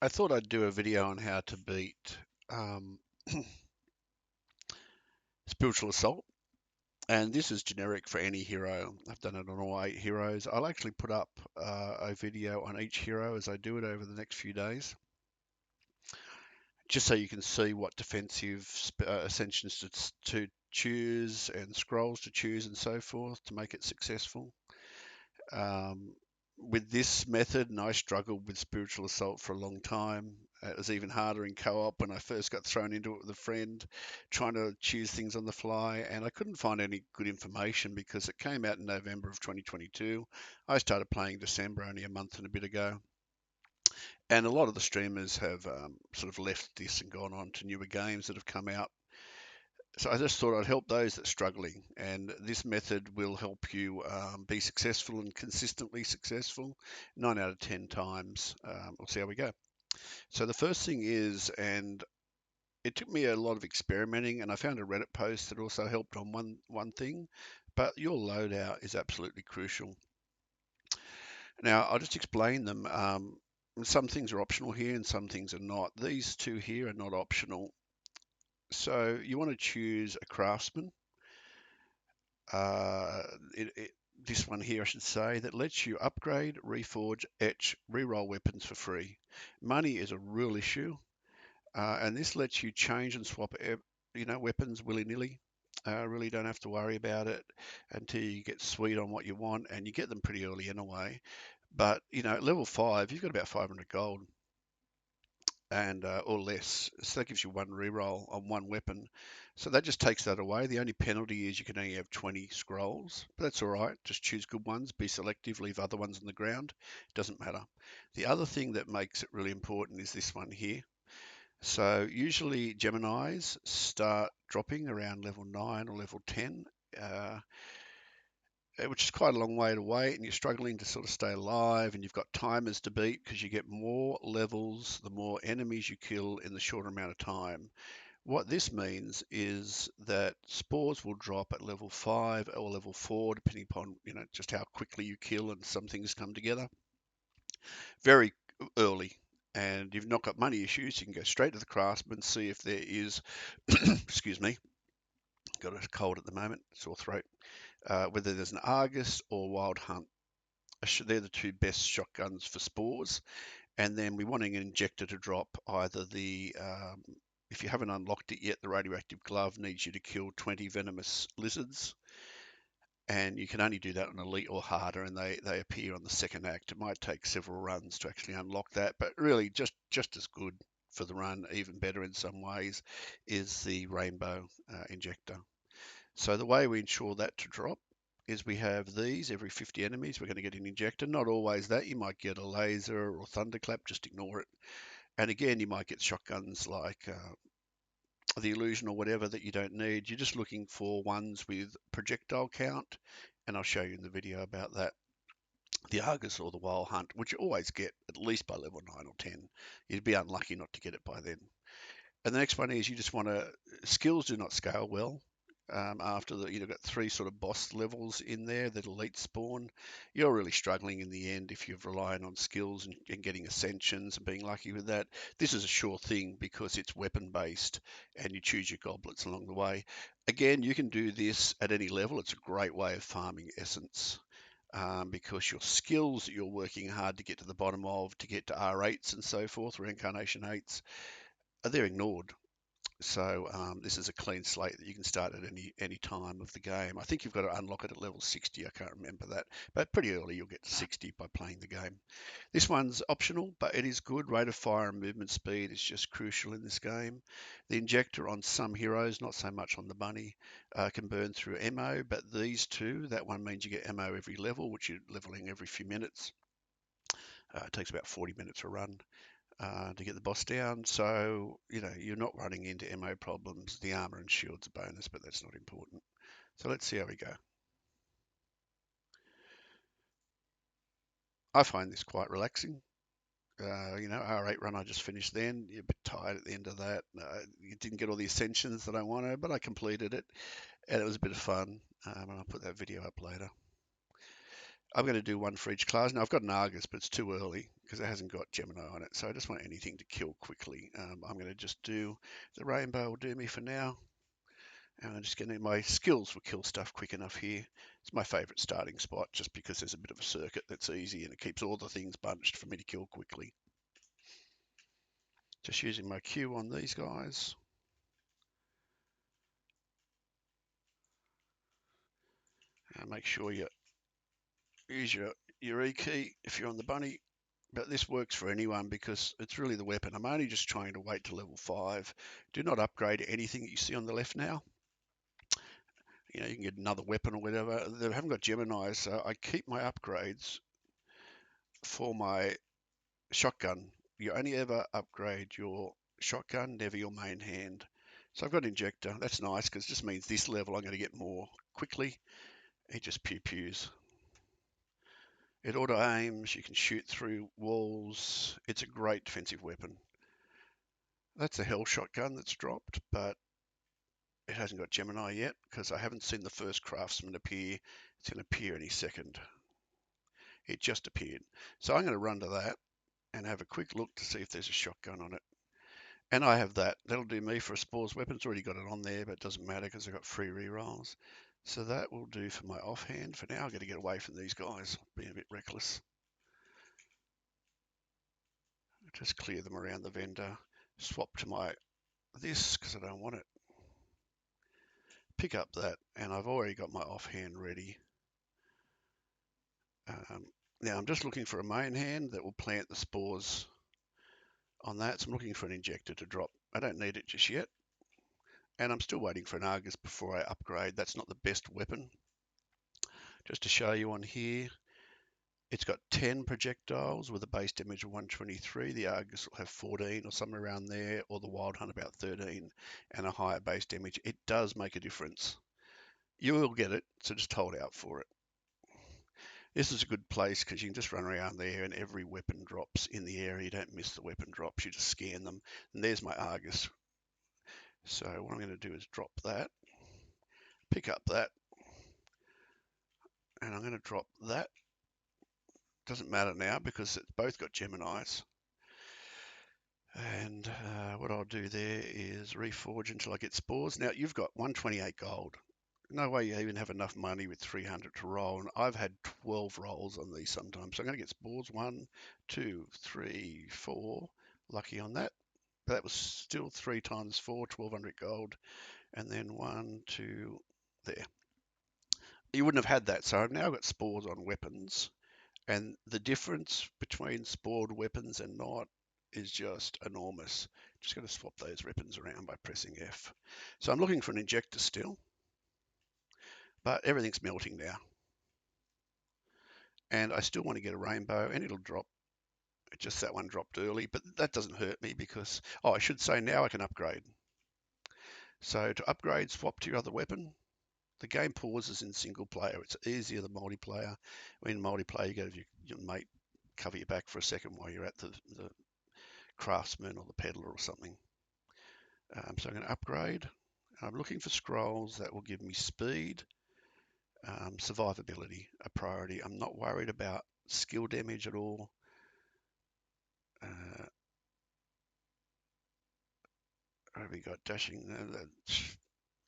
I thought I'd do a video on how to beat um, Spiritual Assault, and this is generic for any hero. I've done it on all 8 heroes. I'll actually put up a video on each hero as I do it over the next few days, just so you can see what defensive ascensions to choose and scrolls to choose and so forth to make it successful. Um, with this method, and I struggled with Spiritual Assault for a long time. It was even harder in co-op when I first got thrown into it with a friend, trying to choose things on the fly, and I couldn't find any good information because it came out in November of 2022. I started playing December, only a month and a bit ago, and a lot of the streamers have sort of left this and gone on to newer games that have come out. So I just thought I'd help those that are struggling, and this method will help you be successful and consistently successful 9 out of 10 times. We'll see how we go. So the first thing is, and it took me a lot of experimenting, and I found a Reddit post that also helped on one thing, but your loadout is absolutely crucial. Now I'll just explain them. Some things are optional here, and some things are not. These two here are not optional. So you want to choose a craftsman. Uh, it, it, this one here, I should say, that lets you upgrade, reforge, etch, reroll weapons for free. Money is a real issue, and this lets you change and swap, weapons willy-nilly. Really don't have to worry about it until you get sweet on what you want, and you get them pretty early anyway. But at level 5, you've got about 500 gold and or less. So that gives you one reroll on one weapon. So that just takes that away. The only penalty is you can only have 20 scrolls, but that's all right. Just choose good ones, be selective, leave other ones on the ground. Doesn't matter. The other thing that makes it really important is this one here. So usually Geminis start dropping around level 9 or level 10. Uh, which is quite a long way to wait, and you're struggling to sort of stay alive, and you've got timers to beat because you get more levels the more enemies you kill in the shorter amount of time. What this means is that spores will drop at level 5 or level 4, depending upon just how quickly you kill, and some things come together very early. And you've not got money issues, you can go straight to the craftsman, see if there is, excuse me, got a cold at the moment, sore throat, whether there's an Argus or Wild Hunt. They're the two best shotguns for spores. And then we're wanting an injector to drop either if you haven't unlocked it yet, the Radioactive Glove needs you to kill 20 venomous lizards. And you can only do that on elite or harder, and they appear on the second act. It might take several runs to actually unlock that, but really just as good for the run, even better in some ways, is the Rainbow injector. So the way we ensure that to drop is we have these every 50 enemies. We're going to get an injector. Not always that. You might get a laser or thunderclap. Just ignore it. And again, you might get shotguns like the illusion or whatever that you don't need. You're just looking for ones with projectile count, and I'll show you in the video about that. The Argus or the Wild Hunt, which you always get at least by level 9 or 10. You'd be unlucky not to get it by then. And the next one is you just want to, skills do not scale well. After you've got 3 sort of boss levels in there that elite spawn, you're really struggling in the end if you're relying on skills and getting ascensions and being lucky with that. This is a sure thing because it's weapon based and you choose your goblets along the way. Again, you can do this at any level. It's a great way of farming essence. Because your skills that you're working hard to get to the bottom of, to get to R8s and so forth, reincarnation 8s, they're ignored. So this is a clean slate that you can start at any time of the game. I think you've got to unlock it at level 60. I can't remember that, but pretty early you'll get to 60 by playing the game. This one's optional, but it is good. Rate of fire and movement speed is just crucial in this game. The injector on some heroes, not so much on the bunny, can burn through ammo, but these two, that one means you get ammo every level, which you're leveling every few minutes. It takes about 40 minutes a run to get the boss down. So, you're not running into MO problems. The armor and shield's a bonus, but that's not important. So let's see how we go. I find this quite relaxing. R8 run I just finished then. You're a bit tired at the end of that. You didn't get all the ascensions that I wanted, but I completed it, and it was a bit of fun. And I'll put that video up later. I'm going to do one for each class. Now I've got an Argus, but it's too early because it hasn't got Gemini on it. So I just want anything to kill quickly. I'm going to just do the rainbow will do me for now. And I'm just going to, my skills will kill stuff quick enough here. It's my favourite starting spot just because there's a bit of a circuit that's easy and it keeps all the things bunched for me to kill quickly. Just using my Q on these guys. And make sure you use your E key if you're on the bunny. But this works for anyone because it's really the weapon. I'm only just trying to wait to level 5. Do not upgrade anything that you see on the left now. You know, you can get another weapon or whatever. They haven't got Gemini, so I keep my upgrades for my shotgun. You only ever upgrade your shotgun, never your main hand. So I've got injector. That's nice because it just means this level I'm going to get more quickly. It just pew-pews. It auto aims. You can shoot through walls. It's a great defensive weapon. That's a hell shotgun that's dropped, but it hasn't got Gemini yet because I haven't seen the first craftsman appear. It's going to appear any second. It just appeared. So I'm going to run to that and have a quick look to see if there's a shotgun on it. And I have that. That'll do me for a Spores weapon. It's already got it on there, but it doesn't matter because I've got free rerolls. So that will do for my offhand. For now, I've got to get away from these guys, being a bit reckless. Just clear them around the vendor. Swap to my this because I don't want it. Pick up that, and I've already got my offhand ready. Now I'm just looking for a main hand that will plant the spores on that. So I'm looking for an injector to drop. I don't need it just yet. And I'm still waiting for an Argus before I upgrade. That's not the best weapon. Just to show you on here, it's got 10 projectiles with a base damage of 123. The Argus will have 14 or somewhere around there, or the Wild Hunt about 13 and a higher base damage. It does make a difference. You will get it, so just hold out for it. This is a good place because you can just run around there and every weapon drops in the area. You don't miss the weapon drops, you just scan them. And there's my Argus. So what I'm going to do is drop that, pick up that, and I'm going to drop that. Doesn't matter now because it's both got Geminis. And what I'll do there is reforge until I get spores. Now you've got 128 gold. No way you even have enough money with 300 to roll. And I've had 12 rolls on these sometimes. So I'm going to get spores 1, 2, 3, 4. Lucky on that. But that was still 3 times 4, 1200 gold. And then 1, 2, there. You wouldn't have had that. So I've now got spores on weapons. And the difference between spored weapons and not is just enormous. Just going to swap those weapons around by pressing F. So I'm looking for an injector still, but everything's melting now. And I still want to get a rainbow, and it'll drop. Just that one dropped early, but that doesn't hurt me because, oh, I should say now I can upgrade. So to upgrade, swap to your other weapon. The game pauses in single player. It's easier than multiplayer. In multiplayer, you go to your mate, cover your back for a second while you're at the craftsman or the peddler or something. So I'm going to upgrade. I'm looking for scrolls that will give me speed, survivability, a priority. I'm not worried about skill damage at all. What have we got? Dashing, that's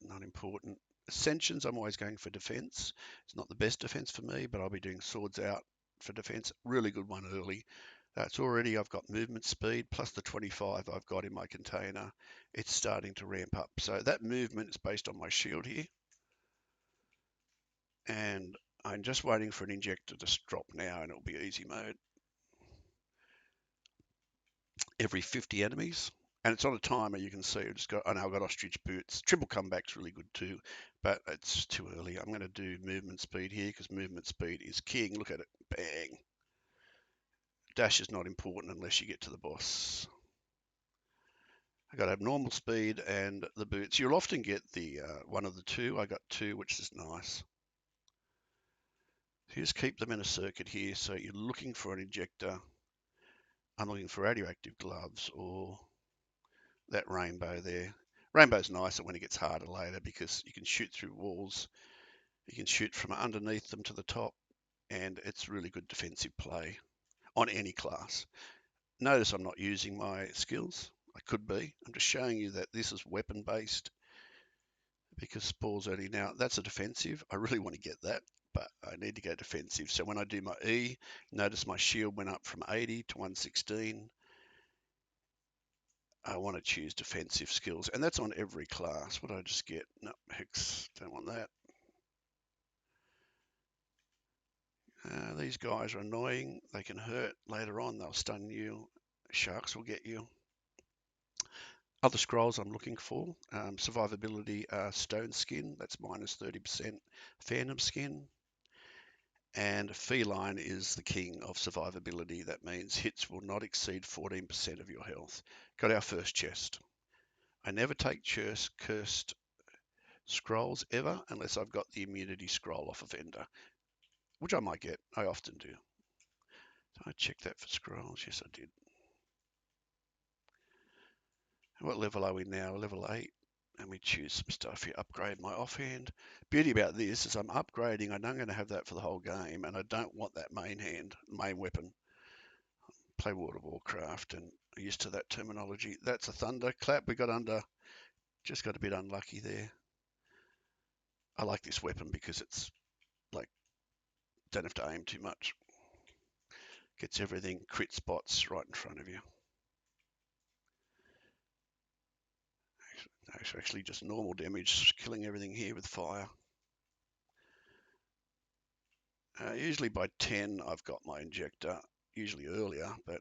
not important. Ascensions, I'm always going for defense. It's not the best defense for me, but I'll be doing swords out for defense. Really good one early. That's already, I've got movement speed plus the 25 I've got in my container. It's starting to ramp up. So that movement is based on my shield here. And I'm just waiting for an injector to drop now and it'll be easy mode. Every 50 enemies. And it's on a timer, you can see. I've just got, oh no, I've got ostrich boots. Triple comeback's really good too, but it's too early. I'm going to do movement speed here because movement speed is king. Look at it, bang. Dash is not important unless you get to the boss. I got to have normal speed and the boots. You'll often get the one of the two. I got 2, which is nice. So you just keep them in a circuit here. So you're looking for an injector. I'm looking for radioactive gloves or that rainbow there. Rainbow's nicer when it gets harder later because you can shoot through walls. You can shoot from underneath them to the top. and it's really good defensive play on any class. Notice I'm not using my skills. I could be. I'm just showing you that this is weapon based because Spores only now, that's a defensive. I really want to get that, but I need to go defensive. So when I do my E, notice my shield went up from 80 to 116. I want to choose defensive skills, and that's on every class. What do I just get? No, Hex, don't want that. These guys are annoying. They can hurt later on. They'll stun you. Sharks will get you. Other scrolls I'm looking for. Survivability, stone skin. That's minus 30%. Phantom skin. And feline is the king of survivability. That means hits will not exceed 14% of your health. Got our first chest. I never take cursed scrolls ever unless I've got the immunity scroll off a vendor, which I might get. I often do. Did I check that for scrolls? Yes, I did. What level are we now? Level 8. And we choose some stuff here. Upgrade my offhand. Beauty about this is I'm upgrading. I'm not going to have that for the whole game, and I don't want that main weapon. Play World of Warcraft and I'm used to that terminology. That's a thunderclap. We got under, just got a bit unlucky there. I like this weapon because it's like, don't have to aim too much. Gets everything, crit spots right in front of you. It's actually just normal damage, killing everything here with fire. Usually by 10, I've got my injector, usually earlier, but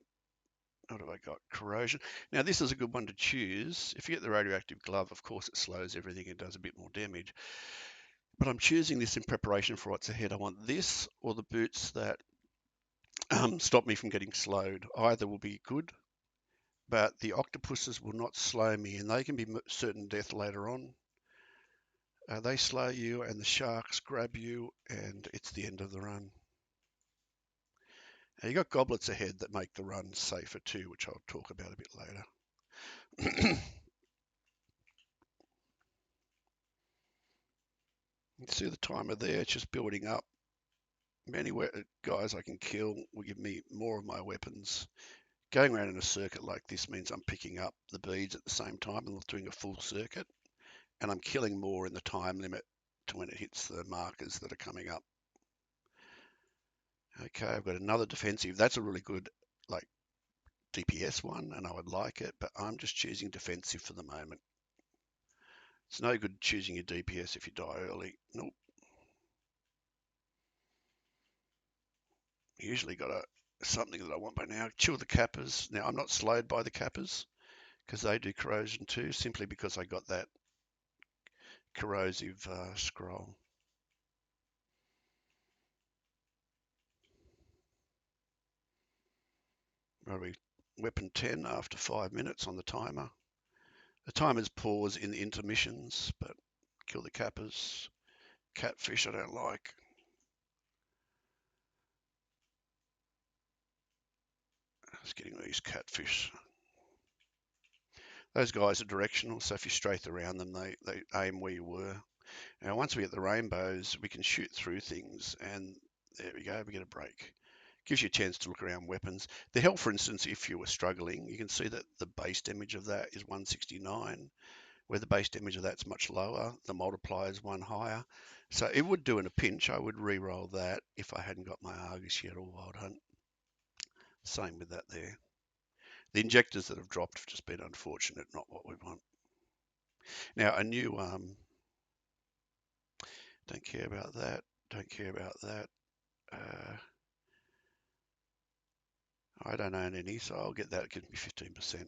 what have I got? Corrosion. Now, this is a good one to choose. If you get the Radioactive Glove, of course, it slows everything and does a bit more damage. But I'm choosing this in preparation for what's ahead. I want this or the boots that stop me from getting slowed. Either will be good, but the octopuses will not slow me, and they can be certain death later on. They slow you, and the sharks grab you, and it's the end of the run. Now, you got goblets ahead that make the run safer too, which I'll talk about a bit later. You see the timer there, it's just building up. Many guys I can kill will give me more of my weapons. Going around in a circuit like this means I'm picking up the beads at the same time and doing a full circuit, and I'm killing more in the time limit to when it hits the markers that are coming up. Okay, I've got another defensive. That's a really good like DPS one, and I would like it, but I'm just choosing defensive for the moment. It's no good choosing your DPS if you die early. Nope. Usually got something that I want by now. Chill the Kappas. Now, I'm not slowed by the Kappas because they do corrosion too, simply because I got that corrosive scroll. Where we weapon 10 after 5 minutes on the timer. The timers pause in the intermissions, but kill the Kappas. Catfish I don't like. Just getting these catfish. Those guys are directional, so if you strafe around them, they aim where you were. Now, once we get the rainbows, we can shoot through things, and there we go, we get a break. Gives you a chance to look around weapons. The health, for instance, if you were struggling, you can see that the base damage of that is 169, where the base damage of that's much lower. The multiplier is 1 higher. So it would do in a pinch. I would re-roll that if I hadn't got my Argus yet or Wild Hunt. Same with that there. The injectors that have dropped have just been unfortunate, not what we want. Now, a new, don't care about that, don't care about that. I don't own any, so I'll get that. It gives me 15%.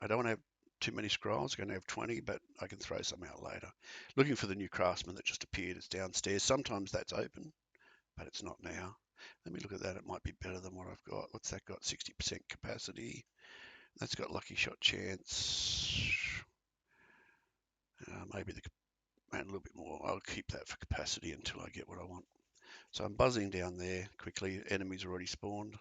I don't want to have too many scrolls. I'm going to have 20, but I can throw some out later. Looking for the new craftsman that just appeared. It's downstairs. Sometimes that's open, but it's not now. Let me look at that. It might be better than what I've got. What's that got? 60% capacity. That's got lucky shot chance. Maybe a little bit more. I'll keep that for capacity until I get what I want. So I'm buzzing down there quickly. Enemies already spawned.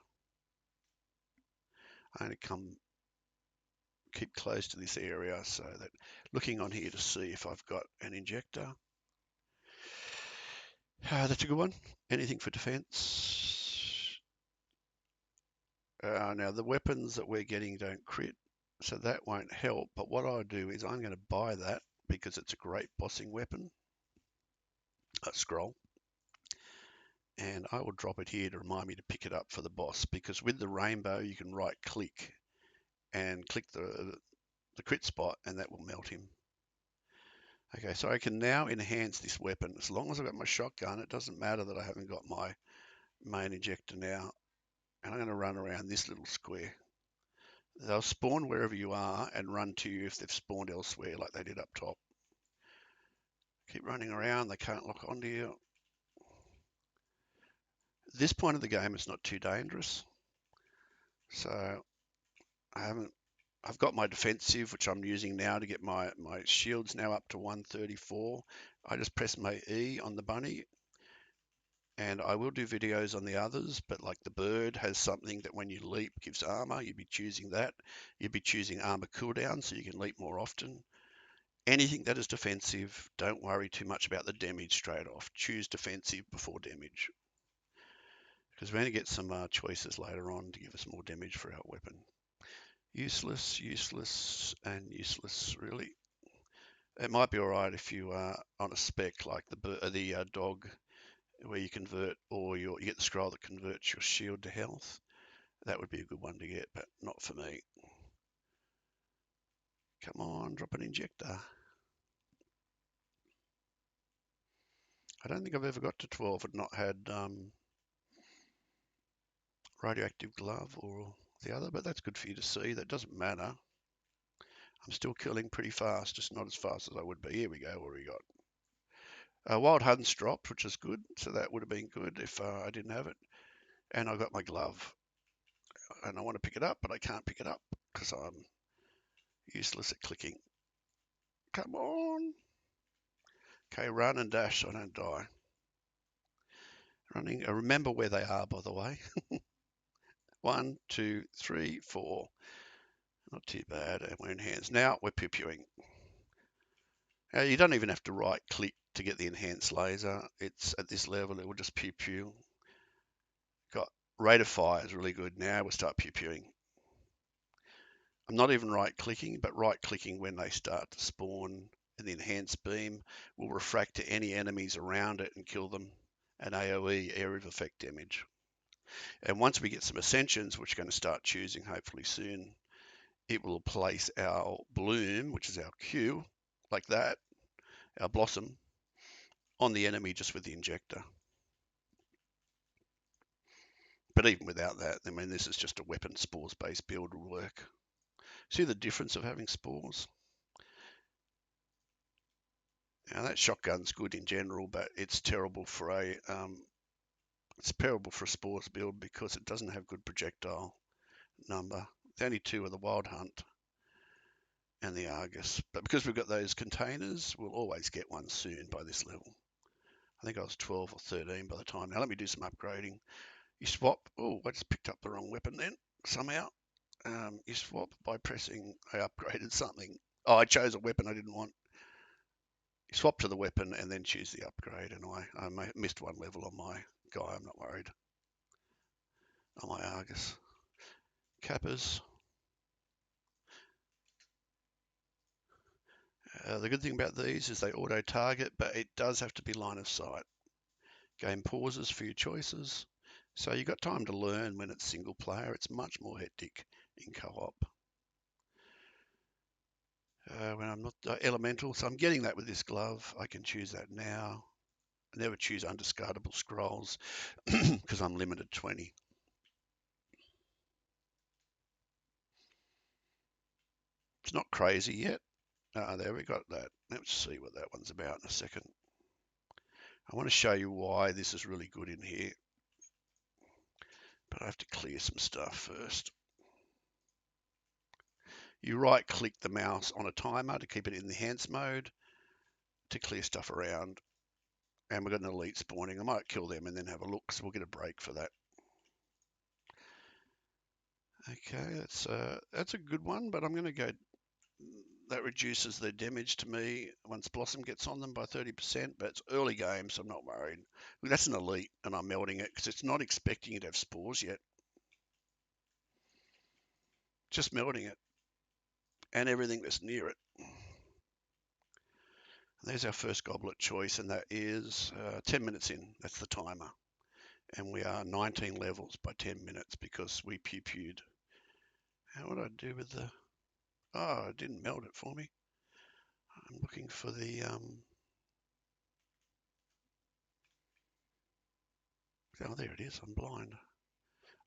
I'm going to keep close to this area so that looking on here to see if I've got an injector. That's a good one. Anything for defense. Now, the weapons that we're getting don't crit, so that won't help. But what I'll do is I'm going to buy that because it's a great bossing weapon, a scroll. And I will drop it here to remind me to pick it up for the boss, because with the rainbow, you can right click and click the crit spot, and that will melt him. Okay, so I can now enhance this weapon. As long as I've got my shotgun, it doesn't matter that I haven't got my main injector now. And I'm going to run around this little square. They'll spawn wherever you are and run to you if they've spawned elsewhere, like they did up top. Keep running around, they can't lock onto you. This point of the game is not too dangerous. So I've got my defensive, which I'm using now to get my shields now up to 134. I just press my E on the bunny, and I will do videos on the others, but like the bird has something that when you leap gives armor. You'd be choosing that. You'd be choosing armor cooldown so you can leap more often. Anything that is defensive, don't worry too much about the damage straight off. Choose defensive before damage, because we're going to get some choices later on to give us more damage for our weapon. Useless, useless, and useless, really. It might be all right if you are on a spec like the dog, where you convert, or you get the scroll that converts your shield to health. That would be a good one to get, but not for me. Come on, drop an injector. I don't think I've ever got to 12 and not had Radioactive Glove or the other, but that's good for you to see. That doesn't matter. I'm still killing pretty fast, just not as fast as I would be. Here we go, what do we got? Wild Hunts dropped, which is good, so that would have been good if I didn't have it. And I got my glove, and I want to pick it up, but I can't pick it up because I'm useless at clicking. Come on. Okay, run and dash so I don't die. Running. Remember where they are, by the way. 1, 2, 3, 4. Not too bad. And we're in hands. Now we're pew-pewing. You don't even have to right click to get the enhanced laser. It's at this level, it will just pew-pew. Got rate of fire is really good. Now we'll start pew-pewing. I'm not even right clicking, but right clicking when they start to spawn, and the enhanced beam will refract to any enemies around it and kill them. An AoE, area of effect damage. And once we get some Ascensions, which we're going to start choosing hopefully soon, it will place our bloom, which is our Q, like that, our blossom, on the enemy just with the injector. But even without that, I mean, this is just a weapon spores-based build will work. See the difference of having spores? Now that shotgun's good in general, but it's terrible for a spores build because it doesn't have good projectile number. The only two are the Wild Hunt and the Argus. But because we've got those containers, we'll always get one soon by this level. I think I was 12 or 13 by the time. Now let me do some upgrading. You swap. Oh, I just picked up the wrong weapon then, somehow. You swap by pressing, I upgraded something. Oh, I chose a weapon I didn't want. You swap to the weapon and then choose the upgrade, and I missed one level on my guy. I'm not worried. On my Argus. Cappers. The good thing about these is they auto-target, but it does have to be line of sight. Game pauses for your choices, so you've got time to learn when it's single player. It's much more hectic in co-op. When I'm not elemental, so I'm getting that with this glove. I can choose that now. I never choose undiscardable scrolls because I'm limited 20. It's not crazy yet. There we got that. Let's see what that one's about in a second. I want to show you why this is really good in here, but I have to clear some stuff first. You right click the mouse on a timer to keep it in the enhanced mode to clear stuff around. And we've got an elite spawning. I might kill them and then have a look, so we'll get a break for that. Okay, that's a good one, but I'm going to go that reduces their damage to me once Blossom gets on them by 30%, but it's early game, so I'm not worried. Look, that's an elite, and I'm melting it because it's not expecting you to have spores yet. Just melting it and everything that's near it. There's our first goblet choice, and that is 10 minutes in. That's the timer. And we are 19 levels by 10 minutes because we pew-pewed. How would I do with the... Oh, it didn't melt it for me. I'm looking for the... Oh, there it is. I'm blind.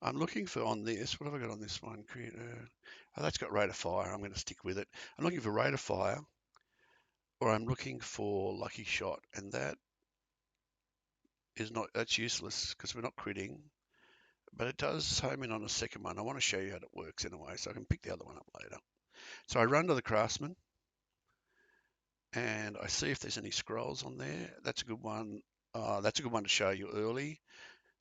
I'm looking for on this. What have I got on this one? Oh, that's got Rate of Fire. I'm going to stick with it. I'm looking for Rate of Fire, or I'm looking for Lucky Shot, and that is not. That's useless because we're not critting. But it does home in on a second one. I want to show you how it works anyway, so I can pick the other one up later. So I run to the Craftsman, and I see if there's any scrolls on there. That's a good one. That's a good one to show you early.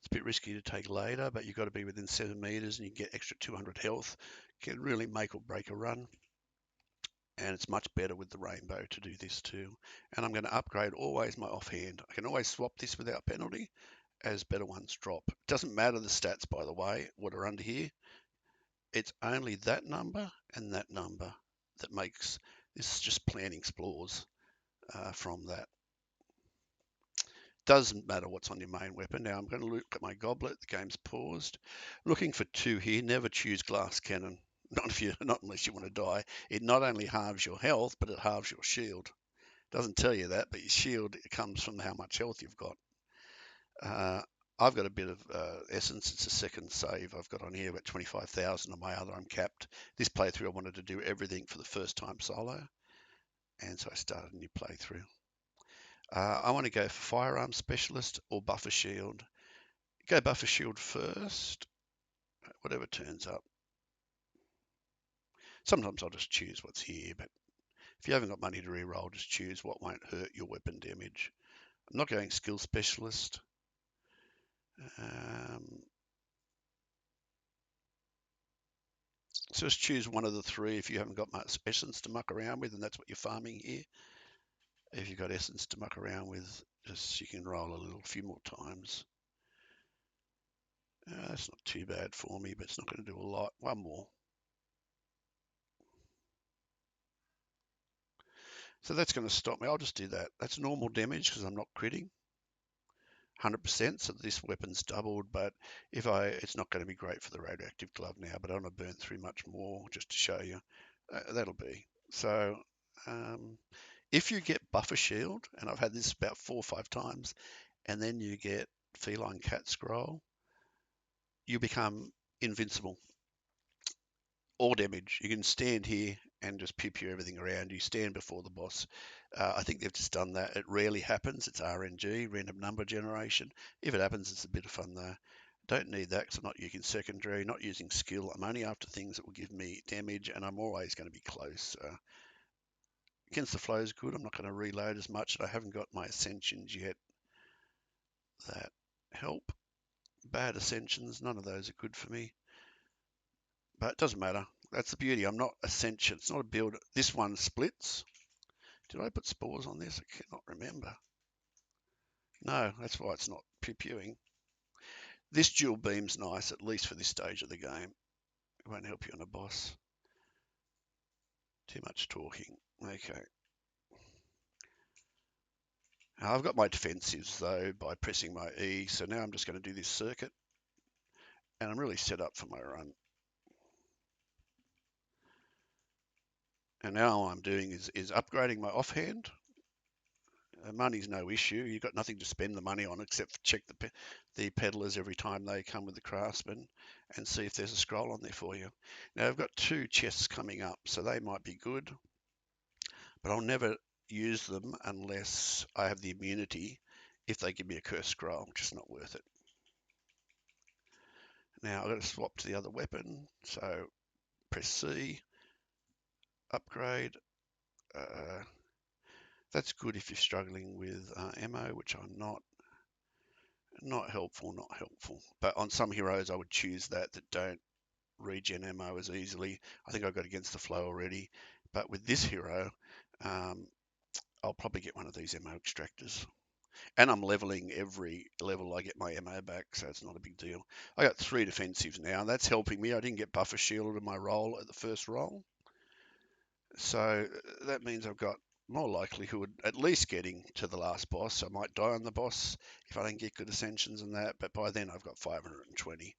It's a bit risky to take later, but you've got to be within 7 meters and you get extra 200 health. Can really make or break a run. And it's much better with the rainbow to do this too. And I'm going to upgrade always my offhand. I can always swap this without penalty as better ones drop. It doesn't matter the stats, by the way, what are under here. It's only that number and that number that makes this just planning Spores from that. Doesn't matter what's on your main weapon. Now I'm going to look at my goblet. The game's paused. Looking for 2 here. Never choose glass cannon. Not unless you want to die. It not only halves your health, but it halves your shield. Doesn't tell you that, but your shield comes from how much health you've got. I've got a bit of essence. It's a second save I've got on here. I've got 25,000 on my other. I'm capped. This playthrough I wanted to do everything for the first time solo, and so I started a new playthrough. I want to go for Firearm Specialist or Buffer Shield. Go Buffer Shield first, whatever turns up. Sometimes I'll just choose what's here, but if you haven't got money to reroll, just choose what won't hurt your weapon damage. I'm not going Skill Specialist. So just choose one of the 3 if you haven't got much essence to muck around with, and that's what you're farming here. If you've got essence to muck around with, just you can roll a few more times. That's not too bad for me, but it's not going to do a lot. One more. So that's going to stop me. I'll just do that. That's normal damage because I'm not critting 100%. So this weapon's doubled, but it's not going to be great for the Radioactive Glove now, but I want to burn through much more just to show you. That'll be. So if you get Buffer Shield, and I've had this about 4 or 5 times, and then you get Feline Cat Scroll, you become invincible. All damage. You can stand here and just pew everything around you. Stand before the boss. I think they've just done that. It rarely happens. It's RNG, random number generation. If it happens, it's a bit of fun though. Don't need that because I'm not using secondary, not using skill. I'm only after things that will give me damage, and I'm always going to be close. Against the flow is good. I'm not going to reload as much. I haven't got my Ascensions yet that help. Bad Ascensions, none of those are good for me. But it doesn't matter. That's the beauty. I'm not Ascension. It's not a build. This one splits. Did I put spores on this? I cannot remember. No, that's why it's not pew-pewing. This dual beam's nice, at least for this stage of the game. It won't help you on a boss. Too much talking. Okay. Now I've got my defensives though by pressing my E, so now I'm just going to do this circuit, and I'm really set up for my run. And now all I'm doing is upgrading my offhand. Money's no issue. You've got nothing to spend the money on except for check the peddlers every time they come with the craftsman and see if there's a scroll on there for you. Now I've got 2 chests coming up, so they might be good, but I'll never use them unless I have the immunity if they give me a cursed scroll, which is not worth it. Now I've got to swap to the other weapon, so press C, upgrade. That's good if you're struggling with ammo, which I'm not. Not helpful, not helpful. But on some heroes, I would choose that don't regen ammo as easily. I think I got against the flow already. But with this hero, um, I'll probably get one of these ammo extractors. And I'm leveling every level I get my ammo back, so it's not a big deal. I got 3 defensives now. That's helping me. I didn't get buffer shielded in my roll at the first roll. So that means I've got more likelihood at least getting to the last boss. I might die on the boss if I don't get good ascensions and that, but by then I've got 520.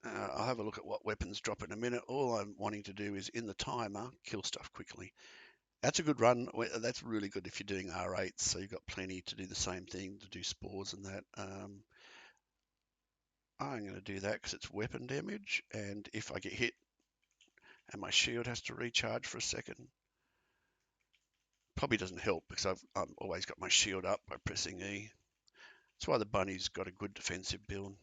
I'll have a look at what weapons drop in a minute. All I'm wanting to do is in the timer, kill stuff quickly. That's a good run. That's really good if you're doing R8s, so you've got plenty to do the same thing, to do spores and that. I'm going to do that because it's weapon damage, and if I get hit and my shield has to recharge for a second, probably doesn't help because I've always got my shield up by pressing E. That's why the bunny's got a good defensive build.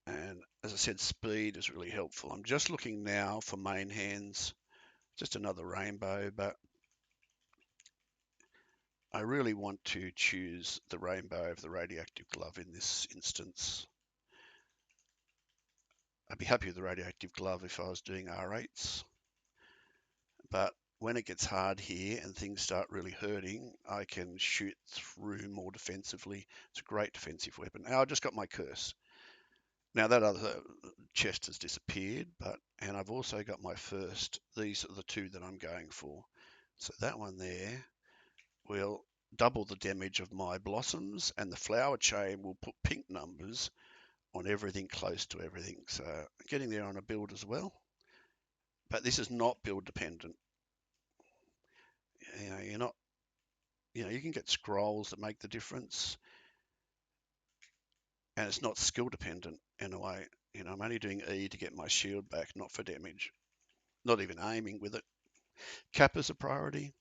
And as I said, speed is really helpful. I'm just looking now for main hands, just another rainbow, but I really want to choose the rainbow over the radioactive glove in this instance. I'd be happy with the radioactive glove if I was doing R8s, but when it gets hard here and things start really hurting, I can shoot through more defensively. It's a great defensive weapon. Now I just got my curse. Now that other chest has disappeared, and I've also got my first. These are the 2 that I'm going for. So that one there will double the damage of my blossoms, and the flower chain will put pink numbers on everything close to everything. So getting there on a build as well. But this is not build dependent. You're not, you can get scrolls that make the difference, and it's not skill dependent in a way. I'm only doing E to get my shield back, not for damage. Not even aiming with it. Kappa's a priority.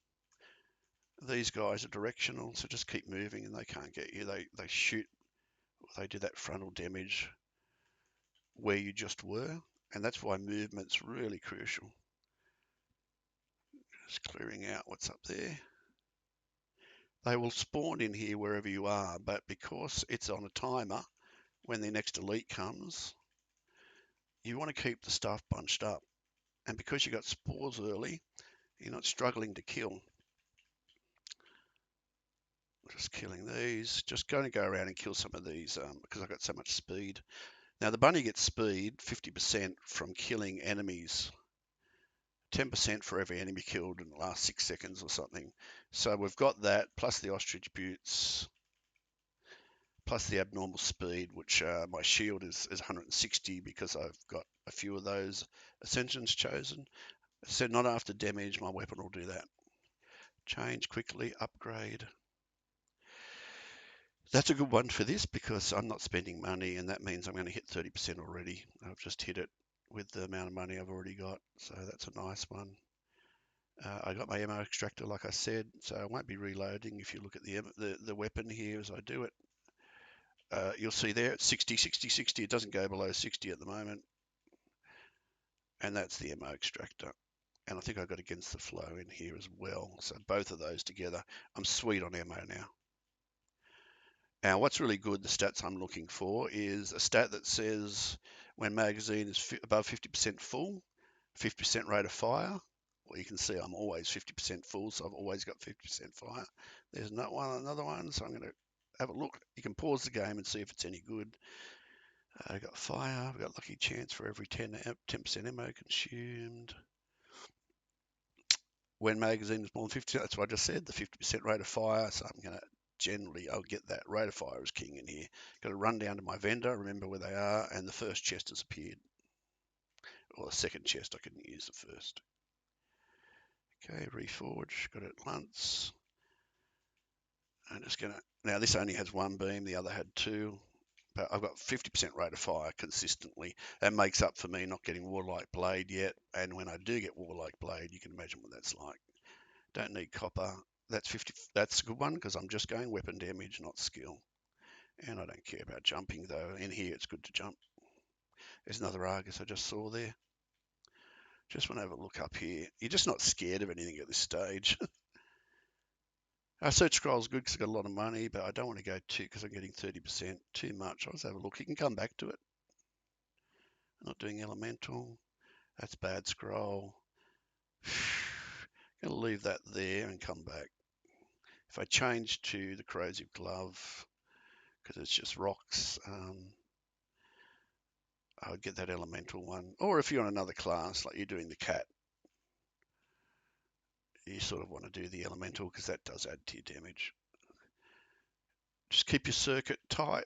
These guys are directional, so just keep moving and they can't get you. They shoot, they do that frontal damage where you just were, and that's why movement's really crucial. Just clearing out what's up there. They will spawn in here wherever you are, but because it's on a timer, when their next elite comes, you want to keep the stuff bunched up. And because you got spores early, you're not struggling to kill. Just killing these. Just going to go around and kill some of these because I've got so much speed. Now the bunny gets speed 50% from killing enemies. 10% for every enemy killed in the last 6 seconds or something. So we've got that, plus the ostrich boots, plus the abnormal speed, which my shield is 160 because I've got a few of those ascensions chosen. So not after damage, my weapon will do that. Change quickly, upgrade. That's a good one for this because I'm not spending money, and that means I'm going to hit 30% already. I've just hit it with the amount of money I've already got, so that's a nice one. I got my ammo extractor, like I said, so I won't be reloading. If you look at the weapon here as I do it, you'll see there it's 60, 60, 60. It doesn't go below 60 at the moment, and that's the ammo extractor. And I think I got against the flow in here as well. So both of those together, I'm sweet on ammo now. Now, what's really good, the stats I'm looking for, is a stat that says when magazine is above 50% full, 50% rate of fire. Well, you can see I'm always 50% full, so I've always got 50% fire. There's another one, so I'm going to have a look. You can pause the game and see if it's any good. I got fire. I've got lucky chance for every 10% ammo consumed. When magazine is more than 50%, that's what I just said, the 50% rate of fire. So I'm going to generally, I'll get that. Rate of fire is king in here. Got to run down to my vendor, remember where they are, and the first chest has appeared. Or the second chest, I couldn't use the first. Okay, reforge, got it once. I'm just going to, now this only has 1 beam, the other had 2. But I've got 50% rate of fire consistently. That makes up for me not getting Warlike Blade yet. And when I do get Warlike Blade, you can imagine what that's like. Don't need copper. That's 50. That's a good one because I'm just going weapon damage, not skill. And I don't care about jumping though. In here, it's good to jump. There's another Argus I just saw there. Just want to have a look up here. You're just not scared of anything at this stage. Our search scroll's good because I've got a lot of money, but I don't want to go too because I'm getting 30% too much. I'll just have a look. You can come back to it. Not doing elemental. That's bad scroll. Gonna leave that there and come back. If I change to the Corrosive Glove, because it's just rocks, I would get that elemental one. Or if you're on another class, like you're doing the cat, you sort of want to do the elemental because that does add to your damage. Just keep your circuit tight.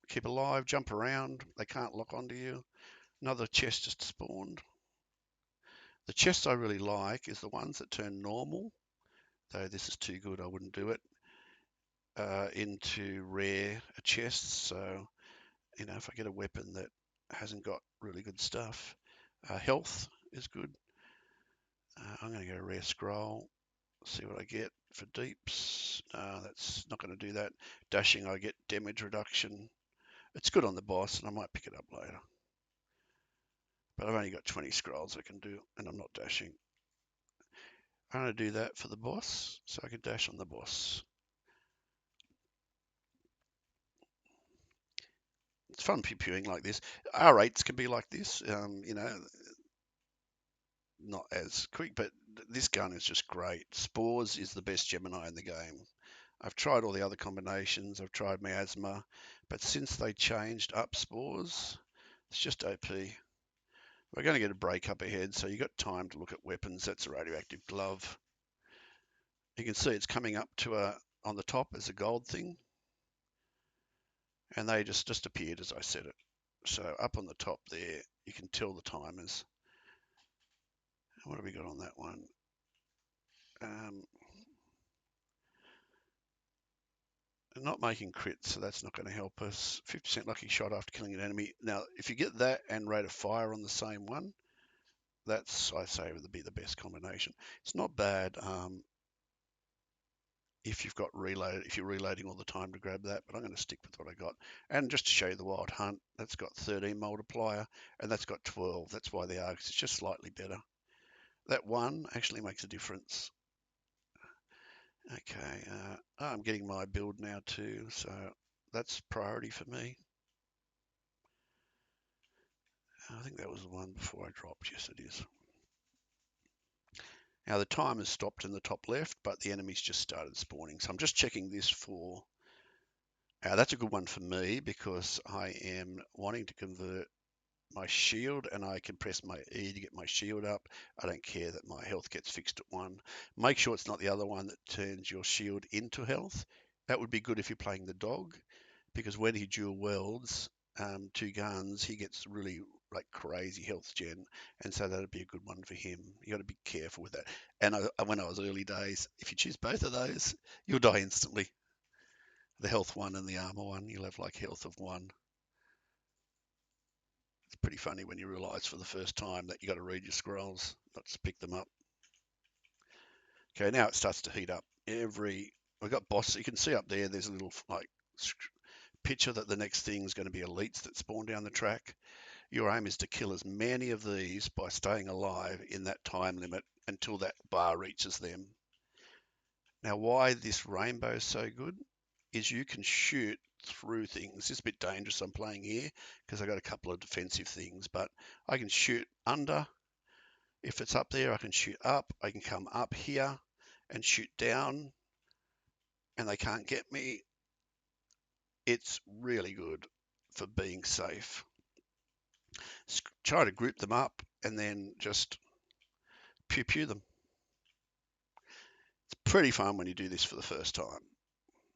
Keep alive, jump around. They can't lock onto you. Another chest just spawned. The chests I really like is the ones that turn normal, though this is too good, I wouldn't do it, into rare chests. So, you know, if I get a weapon that hasn't got really good stuff, health is good. I'm going to get a rare scroll, see what I get for deeps. That's not going to do that. Dashing, I get damage reduction. It's good on the boss, and I might pick it up later. But I've only got 20 scrolls I can do, and I'm not dashing. I'm going to do that for the boss, so I can dash on the boss. It's fun pew-pewing like this. R8s can be like this, you know, not as quick, but this gun is just great. Spores is the best Gemini in the game. I've tried all the other combinations. I've tried Miasma, but since they changed up Spores, it's just OP. We're going to get a break up ahead, so you've got time to look at weapons. That's a Radioactive Glove. You can see it's coming up to on the top as a gold thing, and they just appeared as I said it. So up on the top there, you can tell the timers. What have we got on that one? Not making crits, so that's not going to help us. 50% lucky shot after killing an enemy. Now, if you get that and rate of fire on the same one, that's, I say, would be the best combination. It's not bad if you've got reload, if you're reloading all the time to grab that, but I'm going to stick with what I got. And just to show you the Wild Hunt, that's got 13 multiplier, and that's got 12. That's why they are, because it's just slightly better. That one actually makes a difference. Okay, I'm getting my build now too, so that's priority for me. I think that was the one before I dropped. Yes, it is. Now the time has stopped in the top left, but the enemies just started spawning. So I'm just checking this for. That's a good one for me because I am wanting to convert my shield, and I can press my E to get my shield up. I don't care that my health gets fixed at 1. Make sure it's not the other one that turns your shield into health. That would be good if you're playing the dog, because when he dual wields 2 guns, he gets really like crazy health gen, and so that'd be a good one for him. You got to be careful with that. And when I was early days, if you choose both of those, you'll die instantly. The health one and the armor one, you'll have like health of 1. It's pretty funny when you realise for the first time that you got to read your scrolls, not just pick them up. Okay, now it starts to heat up. We've got boss. You can see up there. There's a little like picture that the next thing is going to be elites that spawn down the track. Your aim is to kill as many of these by staying alive in that time limit until that bar reaches them. Now, why this rainbow is so good is you can shoot through things. It's a bit dangerous I'm playing here because I got a couple of defensive things, but I can shoot under. If it's up there, I can shoot up. I can come up here and shoot down, and they can't get me. It's really good for being safe. Try to group them up and then just pew them. It's pretty fun when you do this for the first time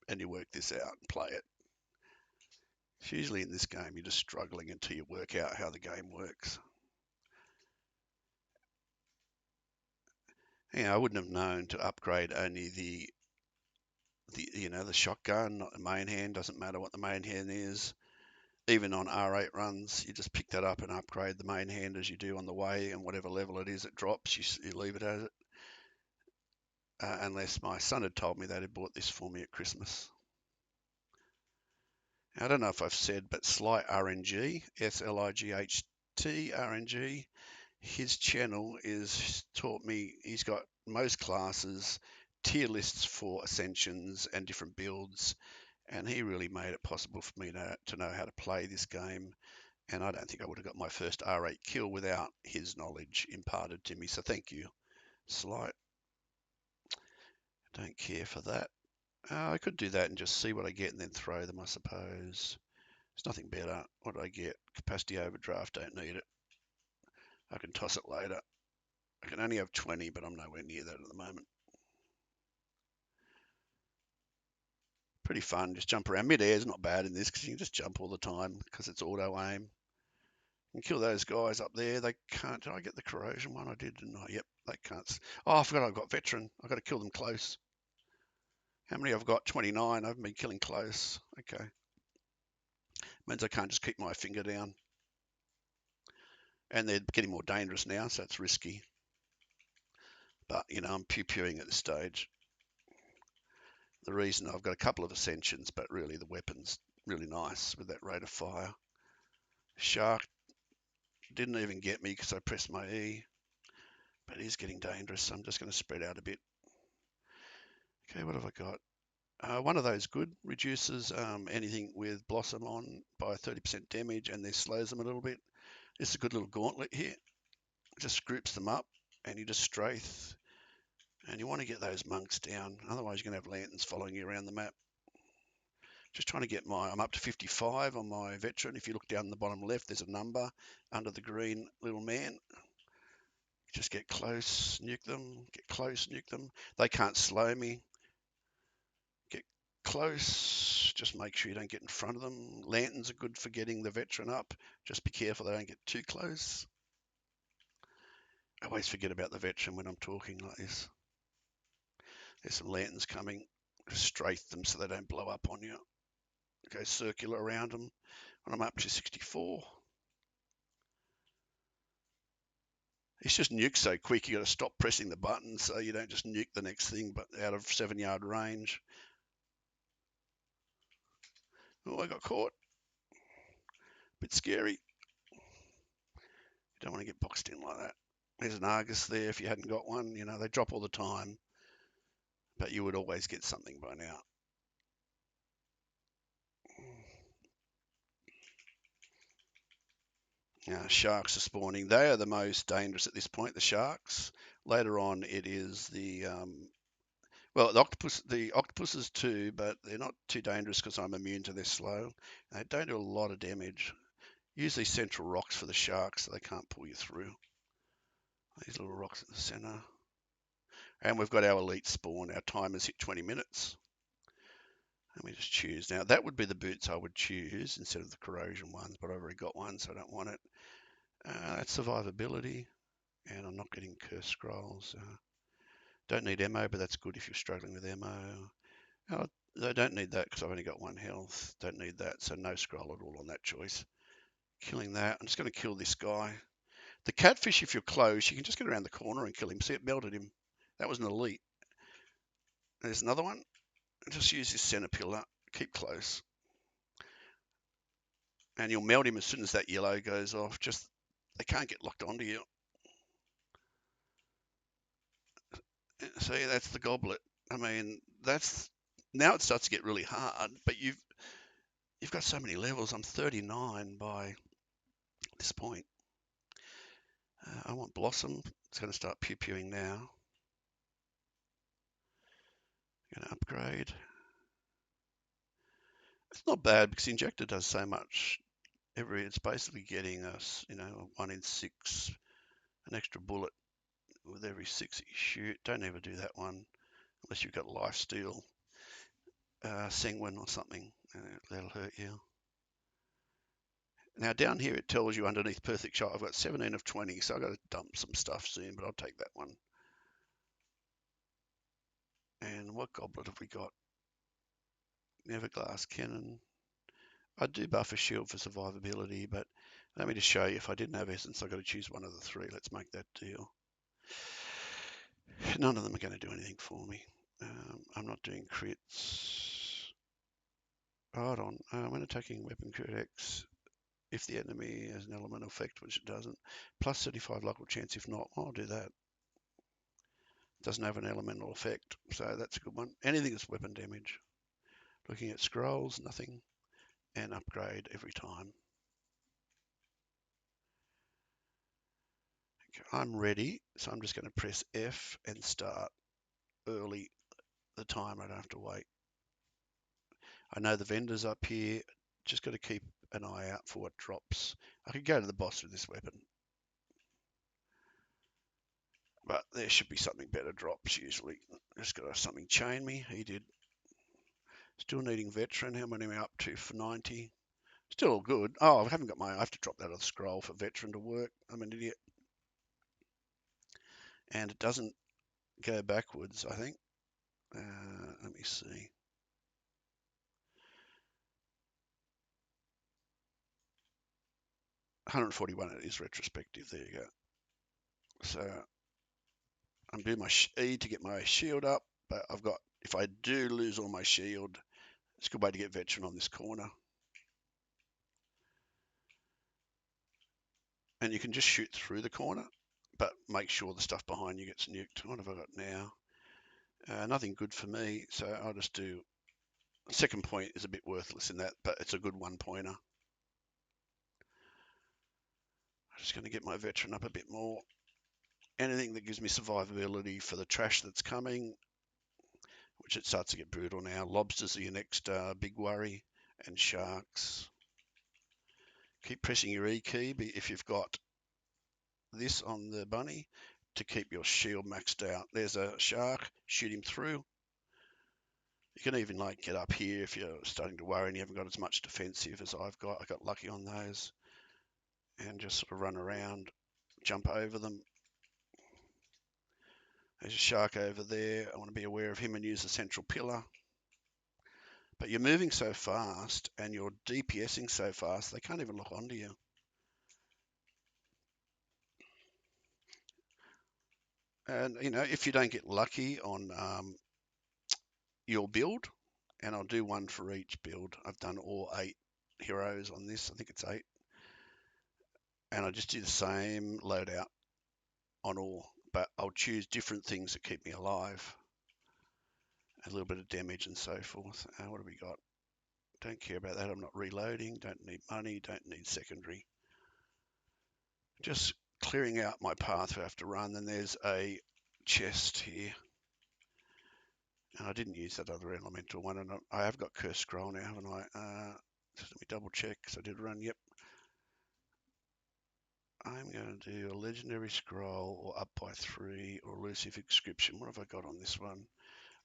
and you work this out and play it. It's usually in this game you're just struggling until you work out how the game works. Yeah, I wouldn't have known to upgrade only the shotgun, not the main hand. Doesn't matter what the main hand is. Even on R8 runs, you just pick that up and upgrade the main hand as you do on the way, and whatever level it is, it drops. You leave it as it. Unless my son had told me that he'd bought this for me at Christmas. I don't know if I've said, but Slight RNG, SLIGHT RNG, his channel is taught me, he's got most classes, tier lists for Ascensions and different builds, and he really made it possible for me to know how to play this game And I don't think I would have got my first R8 kill without his knowledge imparted to me. So thank you, Slight. Don't care for that. I could do that and just see what I get and then throw them, I suppose. There's nothing better. What do I get? Capacity overdraft, don't need it. I can toss it later. I can only have 20, but I'm nowhere near that at the moment. Pretty fun, just jump around. Mid-air is not bad in this because you can just jump all the time because it's auto-aim. And kill those guys up there. They can't. Did I get the corrosion one? I did, didn't I? Yep, they can't. Oh, I forgot I've got veteran. I've got to kill them close. How many I've got? 29. I haven't been killing close. Okay. Means I can't just keep my finger down. And they're getting more dangerous now, so it's risky. But, you know, I'm pew-pewing at this stage. The reason I've got a couple of Ascensions, but really the weapon's really nice with that rate of fire. Shark didn't even get me because I pressed my E. But it is getting dangerous, so I'm just going to spread out a bit. Okay, what have I got? One of those good, reduces anything with Blossom on by 30% damage and then slows them a little bit. This is a good little gauntlet here. It just groups them up and you just strafe. And you want to get those monks down, otherwise you're going to have lanterns following you around the map. Just trying to get I'm up to 55 on my veteran. If you look down the bottom left, there's a number under the green little man. Just get close, nuke them, get close, nuke them. They can't slow me. Get close, just make sure you don't get in front of them. Lanterns are good for getting the veteran up. Just be careful they don't get too close. I always forget about the veteran when I'm talking like this. There's some lanterns coming. Just strafe them so they don't blow up on you. Go circular around them. When I'm up to 64. It's just nuke so quick, you got to stop pressing the button so you don't just nuke the next thing, but out of 7-yard range. Oh, I got caught. Bit scary. You don't want to get boxed in like that. There's an Argus there if you hadn't got one. You know, they drop all the time, but you would always get something by now. Sharks are spawning. They are the most dangerous at this point, the sharks. Later on, it is well, the octopuses too, but they're not too dangerous because I'm immune to their slow. They don't do a lot of damage. Use these central rocks for the sharks so they can't pull you through. These little rocks at the center. And we've got our elite spawn. Our timer's hit 20 minutes. Let me just choose. Now, that would be the boots I would choose instead of the corrosion ones, but I've already got one, so I don't want it. That's survivability, and I'm not getting curse scrolls. Don't need ammo, but that's good if you're struggling with ammo. I don't need that because I've only got 1 health. Don't need that, so no scroll at all on that choice. Killing that. I'm just going to kill this guy. The catfish, if you're close, you can just get around the corner and kill him. See, it melted him. That was an elite. There's another one. Just use this center pillar. Keep close. And you'll melt him as soon as that yellow goes off. Just, they can't get locked onto you. See, that's the goblet. I mean, now it starts to get really hard, but you've got so many levels. I'm 39 by this point. I want Blossom. It's going to start pew-pewing now. Going to upgrade. It's not bad because the injector does so much. It's basically getting us, 1 in 6, an extra bullet with every 6 that you shoot. Don't ever do that one unless you've got lifesteal, sanguine or something. That'll hurt you. Now down here it tells you underneath perfect shot I've got 17 of 20, so I've got to dump some stuff soon, but I'll take that one. And what goblet have we got? Everglass cannon. I do buff a shield for survivability, but let me just show you, if I didn't have essence, I've got to choose one of the 3. Let's make that deal. None of them are going to do anything for me. I'm not doing crits. Hold on. When attacking weapon critics, if the enemy has an elemental effect, which it doesn't, plus 75 local chance. If not, I'll do that. Doesn't have an elemental effect, so that's a good one. Anything that's weapon damage. Looking at scrolls, nothing. And upgrade every time. I'm ready, so I'm just going to press F and start early the time. I don't have to wait. I know the vendor's up here. Just got to keep an eye out for what drops. I could go to the boss with this weapon, but there should be something better drops usually. Just got to have something chain me. He did. Still needing veteran. How many am I up to for 90? Still all good. Oh, I haven't got my. I have to drop that other scroll for veteran to work. I'm an idiot. And it doesn't go backwards, I think. Let me see. 141, it is retrospective. There you go. So I'm doing my E to get my shield up, but I've got, if I do lose all my shield, it's a good way to get veteran on this corner. And you can just shoot through the corner, but make sure the stuff behind you gets nuked. What have I got now? Nothing good for me, so I'll just do, second point is a bit worthless in that, but it's a good one pointer. I'm just going to get my veteran up a bit more. Anything that gives me survivability for the trash that's coming, which it starts to get brutal now. Lobsters are your next big worry, and sharks. Keep pressing your E key if you've got this on the bunny to keep your shield maxed out. There's a shark, shoot him through. You can even like get up here if you're starting to worry and you haven't got as much defensive as I've got. I got lucky on those, and just sort of run around, jump over them. There's a shark over there. I want to be aware of him and use the central pillar. But you're moving so fast and you're DPSing so fast, they can't even lock onto you. And, you know, if you don't get lucky on your build, and I'll do one for each build. I've done all 8 heroes on this. I think it's 8. And I just do the same loadout on all, but I'll choose different things that keep me alive. A little bit of damage and so forth. What have we got? Don't care about that. I'm not reloading. Don't need money. Don't need secondary. Just clearing out my path I have to run. Then there's a chest here. And I didn't use that other elemental one. And I have got Cursed Scroll now, haven't I? Just let me double check, because I did run. Yep. I'm going to do a legendary scroll or up by 3 or elusive inscription. What have I got on this one?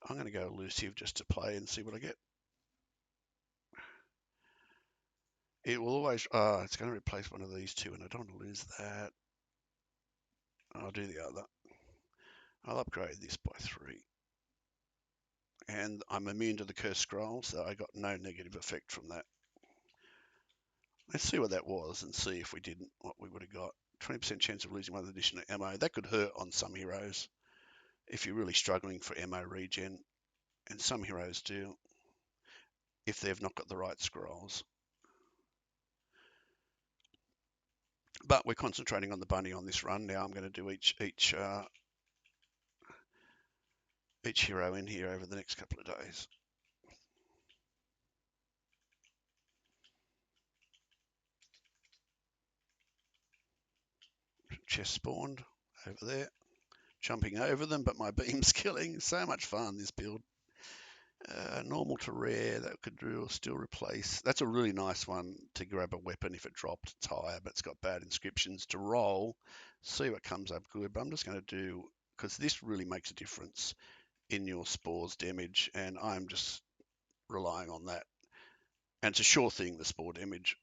I'm going to go elusive just to play and see what I get. It will always, it's going to replace one of these two, and I don't want to lose that. I'll do the other. I'll upgrade this by 3. And I'm immune to the Cursed Scroll, so I got no negative effect from that. Let's see what that was and see if we didn't, what we would have got. 20% chance of losing one additional ammo. That could hurt on some heroes if you're really struggling for ammo regen. And some heroes do, if they've not got the right scrolls. But we're concentrating on the bunny on this run now. I'm going to do each hero in here over the next couple of days. Chest spawned over there. Jumping over them, but my beam's killing. So much fun, this build. Normal to rare, that could still replace. That's a really nice one to grab a weapon if it dropped. It's higher, but it's got bad inscriptions. To roll, see what comes up good. But I'm just going to do, because this really makes a difference in your spores damage, and I'm just relying on that. And it's a sure thing, the spore damage.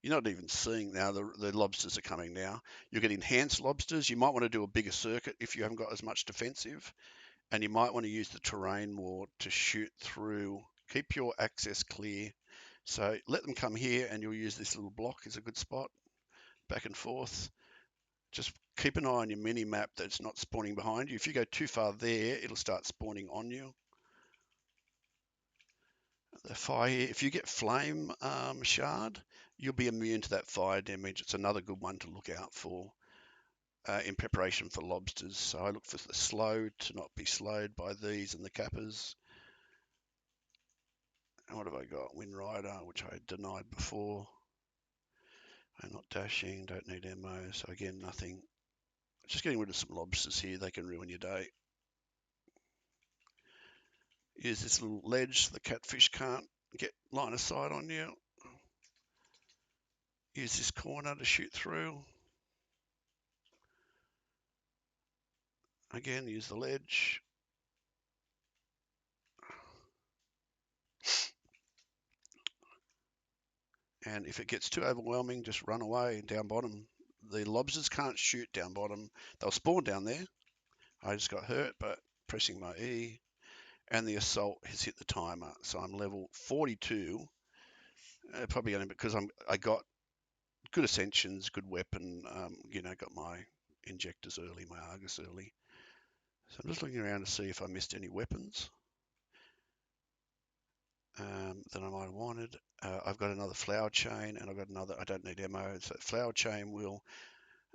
You're not even seeing now, the lobsters are coming now. You get enhanced lobsters. You might want to do a bigger circuit if you haven't got as much defensive. And you might want to use the terrain more to shoot through. Keep your access clear. So let them come here, and you'll use this little block is a good spot. Back and forth. Just keep an eye on your mini map that it's not spawning behind you. If you go too far there, it'll start spawning on you. The fire, if you get flame shard, you'll be immune to that fire damage. It's another good one to look out for. In preparation for lobsters. So I look for the slow to not be slowed by these and the cappers. And what have I got? Wind Rider, which I denied before. I'm not dashing, don't need ammo. So again, nothing Just getting rid of some lobsters here, they can ruin your day. Use this little ledge so the catfish can't get line of sight on you. Use this corner to shoot through. Again, use the ledge. And if it gets too overwhelming, just run away down bottom. The lobsters can't shoot down bottom. They'll spawn down there. I just got hurt, but pressing my E. And the assault has hit the timer. So I'm level 42. Probably only because I got good ascensions, good weapon. Got my injectors early, my Argus early. So I'm just looking around to see if I missed any weapons that I might have wanted. I've got another flower chain, and I've got another. I don't need ammo, so flower chain will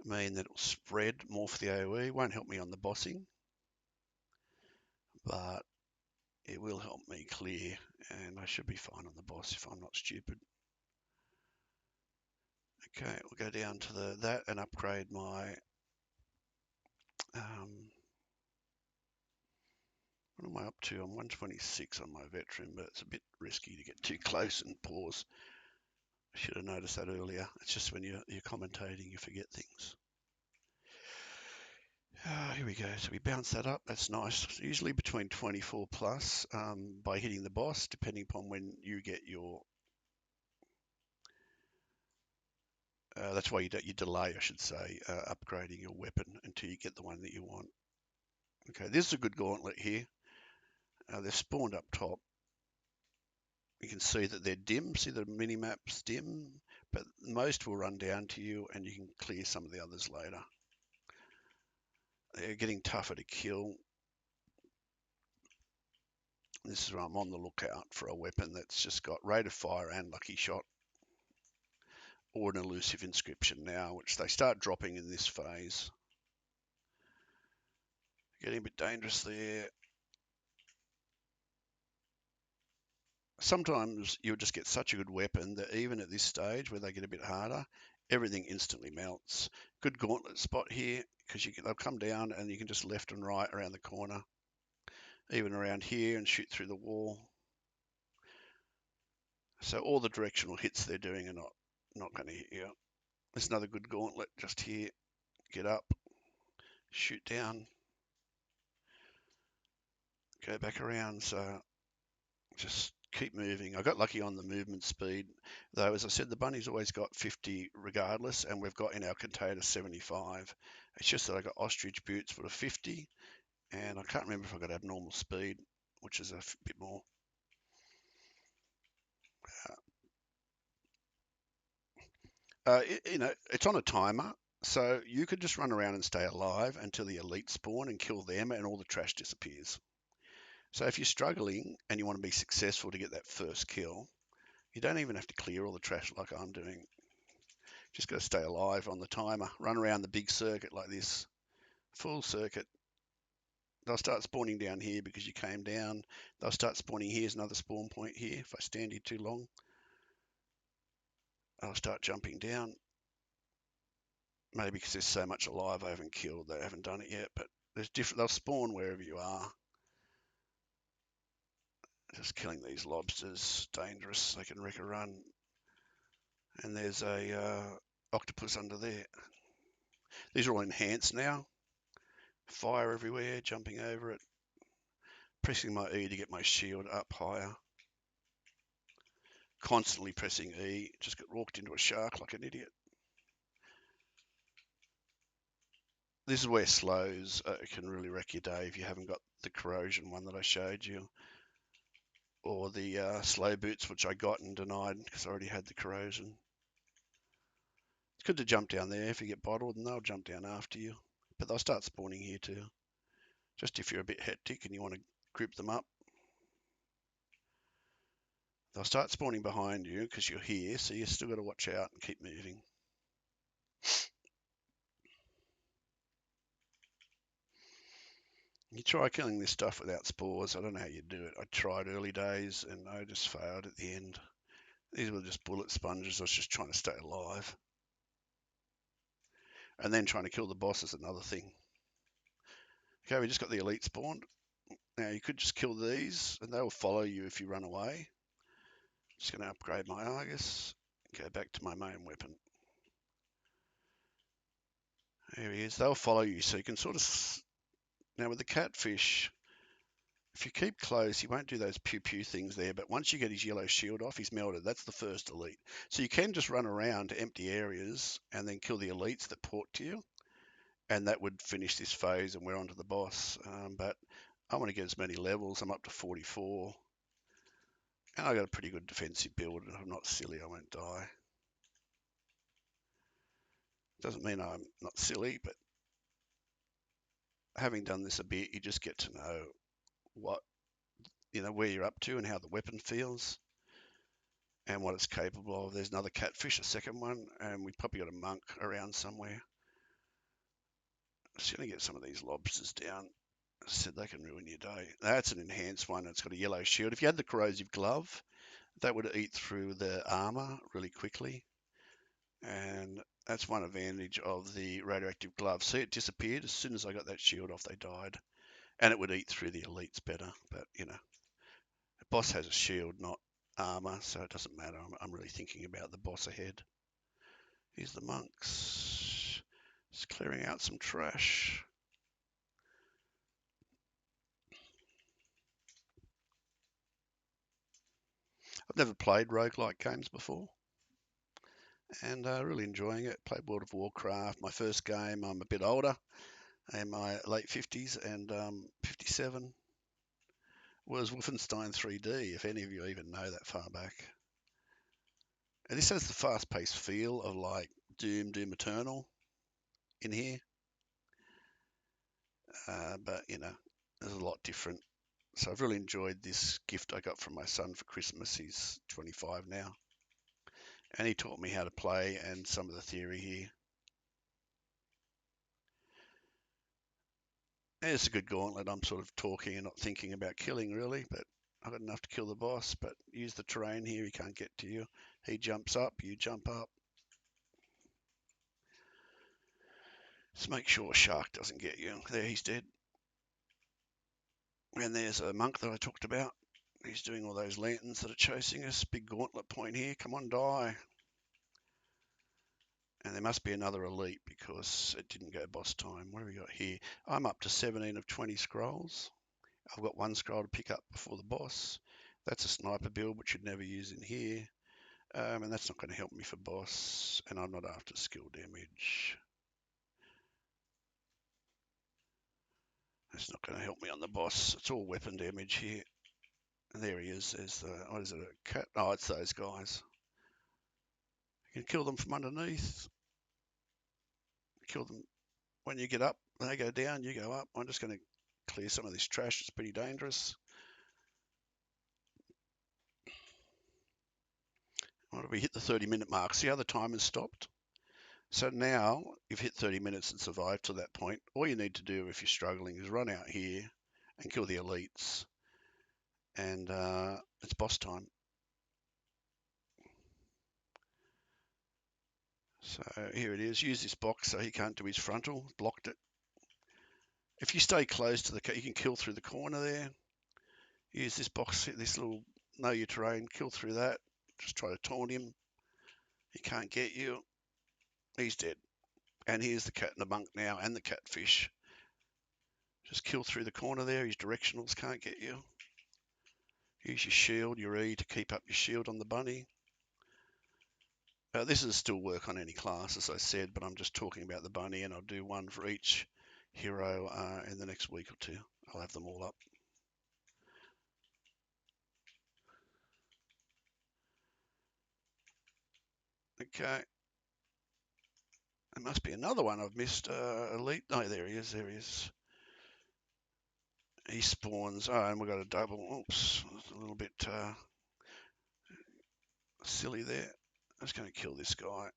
mean that it will spread more for the AoE. Won't help me on the bossing, but it will help me clear, and I should be fine on the boss if I'm not stupid. Okay, we'll go down to that and upgrade my. What am I up to? I'm 126 on my veteran, but it's a bit risky to get too close and pause. I should have noticed that earlier. It's just when you're commentating, you forget things. Here we go. So we bounce that up. That's nice. Usually between 24 plus by hitting the boss, depending upon when you get your. That's why you delay, I should say, upgrading your weapon until you get the one that you want. Okay, this is a good gauntlet here. They're spawned up top. You can see that they're dim. See the mini-map's dim, but most will run down to you, and you can clear some of the others later. They're getting tougher to kill. This is where I'm on the lookout for a weapon that's just got rate of fire and lucky shot, or an elusive inscription now, which they start dropping in this phase. Getting a bit dangerous there. Sometimes you'll just get such a good weapon that even at this stage where they get a bit harder, everything instantly melts. Good gauntlet spot here, because they'll come down and you can just left and right around the corner, even around here, and shoot through the wall. So all the directional hits they're doing are not going to hit you. There's another good gauntlet just here. Get up, shoot down, go back around. So just keep moving. I got lucky on the movement speed, though. As I said, the bunny's always got 50 regardless, and we've got in our container 75. It's just that I got ostrich boots for the 50, and I can't remember if I got abnormal speed, which is a bit more. It's on a timer, so you could just run around and stay alive until the elite spawn and kill them, and all the trash disappears. So if you're struggling and you want to be successful to get that first kill, you don't even have to clear all the trash like I'm doing. Just got to stay alive on the timer. Run around the big circuit like this. Full circuit. They'll start spawning down here because you came down. They'll start spawning. Here's another spawn point here. If I stand here too long, I'll start jumping down. Maybe because there's so much alive I haven't killed, they haven't done it yet. But there's different. They'll spawn wherever you are. Just killing these lobsters, dangerous. They can wreck a run. And there's a octopus under there. These are all enhanced now. Fire everywhere, jumping over it. Pressing my E to get my shield up higher. Constantly pressing E. Just got walked into a shark like an idiot. This is where slows can really wreck your day if you haven't got the corrosion one that I showed you. Or the slow boots, which I got and denied because I already had the corrosion. It's good to jump down there if you get bottled, and they'll jump down after you. But they'll start spawning here too. Just if you're a bit hectic and you want to group them up. They'll start spawning behind you because you're here, so you still got to watch out and keep moving. You try killing this stuff without spores. I don't know how you do it. I tried early days and I just failed at the end. These were just bullet sponges. I was just trying to stay alive. And then trying to kill the boss is another thing. Okay, we just got the elite spawned. Now you could just kill these and they'll follow you if you run away. Just going to upgrade my Argus. Go back to my main weapon. There he is. They'll follow you, so you can sort of... Now with the catfish, if you keep close, he won't do those pew-pew things there, but once you get his yellow shield off, he's melted. That's the first elite. So you can just run around to empty areas and then kill the elites that port to you, and that would finish this phase and we're on to the boss. But I want to get as many levels. I'm up to 44. And I got a pretty good defensive build. I'm not silly, I won't die. Doesn't mean I'm not silly, but having done this a bit, you just get to know what, where you're up to and how the weapon feels and what it's capable of. There's another catfish, a second one, and we probably got a monk around somewhere. Just gonna get some of these lobsters down. I said they can ruin your day. That's an enhanced one. It's got a yellow shield. If you had the corrosive glove, that would eat through the armor really quickly. And that's one advantage of the radioactive glove. See, it disappeared as soon as I got that shield off. They died, and it would eat through the elites better. But the boss has a shield, not armor, so it doesn't matter. I'm really thinking about the boss ahead. Here's the monks, just clearing out some trash. I've never played roguelike games before, and really enjoying it. Played World of Warcraft, my first game. I'm a bit older, in my late 50s, and 57 was Wolfenstein 3D, if any of you even know that far back. And this has the fast-paced feel of like Doom Eternal in here, but there's a lot different. So I've really enjoyed this gift I got from my son for Christmas. He's 25 now, and he taught me how to play and some of the theory here. And it's a good gauntlet. I'm sort of talking and not thinking about killing really, but I've got enough to kill the boss. But use the terrain here, he can't get to you. He jumps up, you jump up. Just make sure a shark doesn't get you. There, he's dead. And there's a monk that I talked about. He's doing all those lanterns that are chasing us. Big gauntlet point here. Come on, die. And there must be another elite because it didn't go boss time. What have we got here? I'm up to 17 of 20 scrolls. I've got one scroll to pick up before the boss. That's a sniper build, which you'd never use in here. And that's not going to help me for boss. And I'm not after skill damage. That's not going to help me on the boss. It's all weapon damage here. And there he is. There's the, what is it, a cat? Oh, it's those guys. You can kill them from underneath. Kill them when you get up. They go down, you go up. I'm just going to clear some of this trash. It's pretty dangerous. What have we hit the 30-minute mark? See how the time has stopped? So now you've hit 30 minutes and survived to that point. All you need to do if you're struggling is run out here and kill the elites. And it's boss time. So here it is. Use this box so he can't do his frontal. Blocked it. If you stay close to you can kill through the corner there. Use this box, this little know your terrain, kill through that. Just try to taunt him. He can't get you. He's dead. And here's the cat and the monk now and the catfish. Just kill through the corner there. His directionals can't get you. Use your shield, your E to keep up your shield on the bunny. This is still work on any class, as I said, but I'm just talking about the bunny, and I'll do one for each hero in the next week or two. I'll have them all up. Okay. There must be another one I've missed. Elite. Oh, there he is. There he is. He spawns. Oh, and we've got a double. Oops. A little bit silly there. I'm just going to kill this guy. I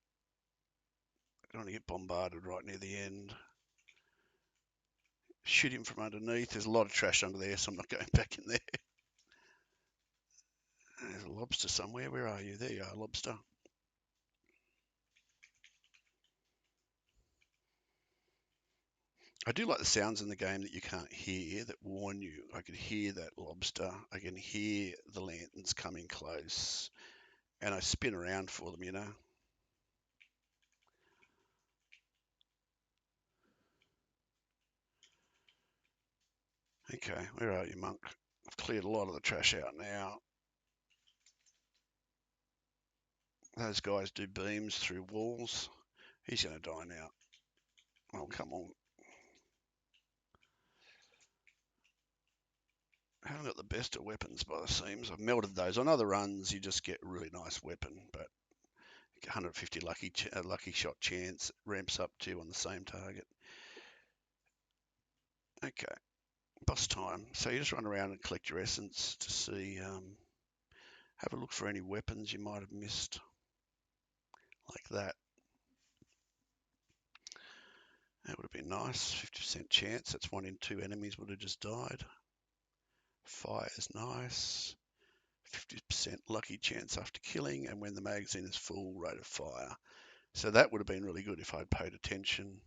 don't want to get bombarded right near the end. Shoot him from underneath. There's a lot of trash under there, so I'm not going back in there. There's a lobster somewhere. Where are you? There you are, lobster. I do like the sounds in the game that you can't hear that warn you. I can hear that lobster. I can hear the lanterns coming close, and I spin around for them, you know. Okay, where are you, monk? I've cleared a lot of the trash out now. Those guys do beams through walls. He's going to die now. Oh, come on. I haven't got the best of weapons by the seams. I've melted those. On other runs, you just get a really nice weapon, but 150 lucky shot chance ramps up to on the same target. Okay, boss time. So you just run around and collect your essence to see, have a look for any weapons you might have missed, like that. That would have been nice. 50% chance. That's 1 in 2 enemies would have just died. Fire is nice. 50% lucky chance after killing, and when the magazine is full, rate of fire. So that would have been really good if I'd paid attention.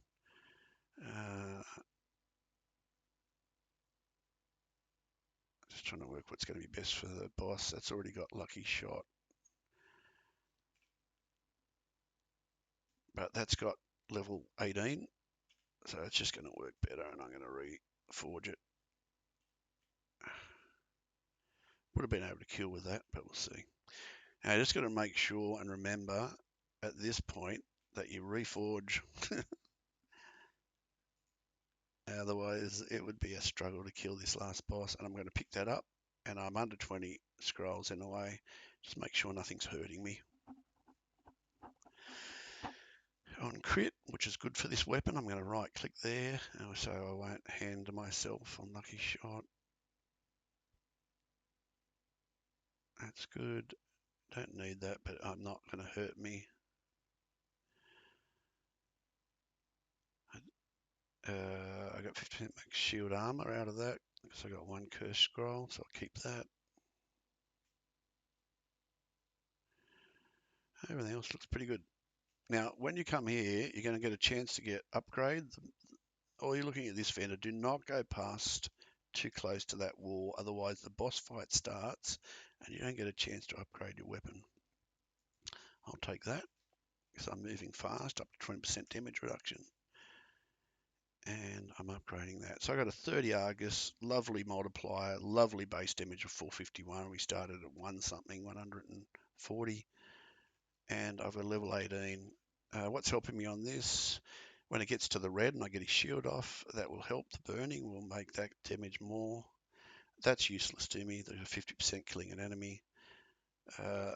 Just trying to work what's going to be best for the boss. That's already got lucky shot. But that's got level 18. So it's just going to work better, and I'm going to reforge it. Would have been able to kill with that, but we'll see. Now, you just got to make sure and remember at this point that you reforge. Otherwise, it would be a struggle to kill this last boss. And I'm going to pick that up. And I'm under 20 scrolls in a way. Just make sure nothing's hurting me. On crit, which is good for this weapon, I'm going to right click there. So I won't hand myself on lucky shot. That's good. Don't need that, but I'm not going to hurt me. I got 50% max shield armor out of that because I got 1 curse scroll, so I'll keep that. Everything else looks pretty good. Now, when you come here, you're going to get a chance to get upgrades. Or you're looking at this vendor, do not go past too close to that wall, otherwise the boss fight starts and you don't get a chance to upgrade your weapon. I'll take that because I'm moving fast, up to 20% damage reduction. And I'm upgrading that. So I got a 30 Argus, lovely multiplier, lovely base damage of 451. We started at 140. And I've got level 18. What's helping me on this? When it gets to the red and I get his shield off, that will help. The burning will make that damage more. That's useless to me. There's a 50% killing an enemy.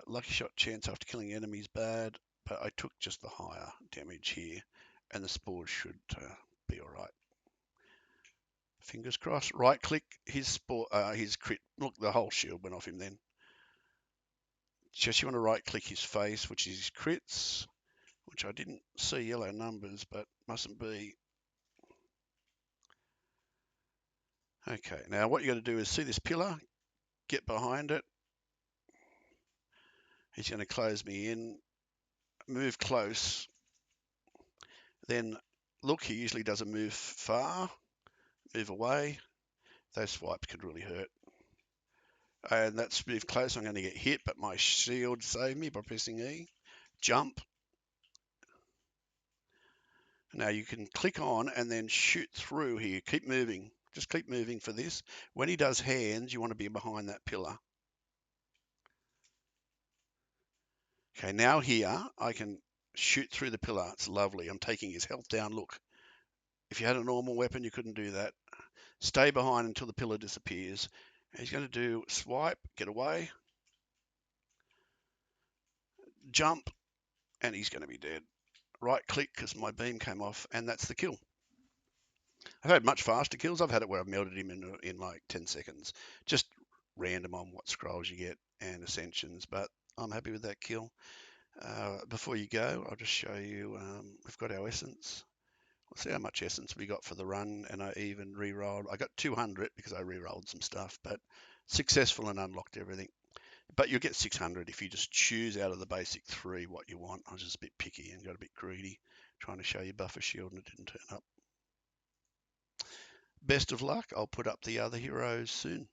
Lucky shot chance after killing enemies bad, but I took just the higher damage here, and the spores should be all right. Fingers crossed. Right click his crit. Look, the whole shield went off him then. Just you want to right click his face, which is his crits, which I didn't see yellow numbers, but mustn't be. Okay, now what you got to do is see this pillar, get behind it. He's going to close me in, move close. Then look, he usually doesn't move far, move away. Those swipes could really hurt. And that's move close. I'm going to get hit, but my shield saved me by pressing E. Jump. Now you can click on and then shoot through here. Keep moving. Just keep moving for this. When he does hands, you want to be behind that pillar. Okay, now here I can shoot through the pillar. It's lovely. I'm taking his health down. Look, if you had a normal weapon, you couldn't do that. Stay behind until the pillar disappears. He's going to do swipe, get away, jump, and he's going to be dead. Right click because my beam came off, and that's the kill. I've had much faster kills. I've had it where I've melted him in like 10 seconds. Just random on what scrolls you get and Ascensions, but I'm happy with that kill. Before you go, I'll just show you, we've got our essence. We'll see how much essence we got for the run, and I even re-rolled. I got 200 because I re-rolled some stuff, but successful and unlocked everything. But you'll get 600 if you just choose out of the basic 3 what you want. I was just a bit picky and got a bit greedy, trying to show you buffer shield, and it didn't turn up. Best of luck. I'll put up the other heroes soon.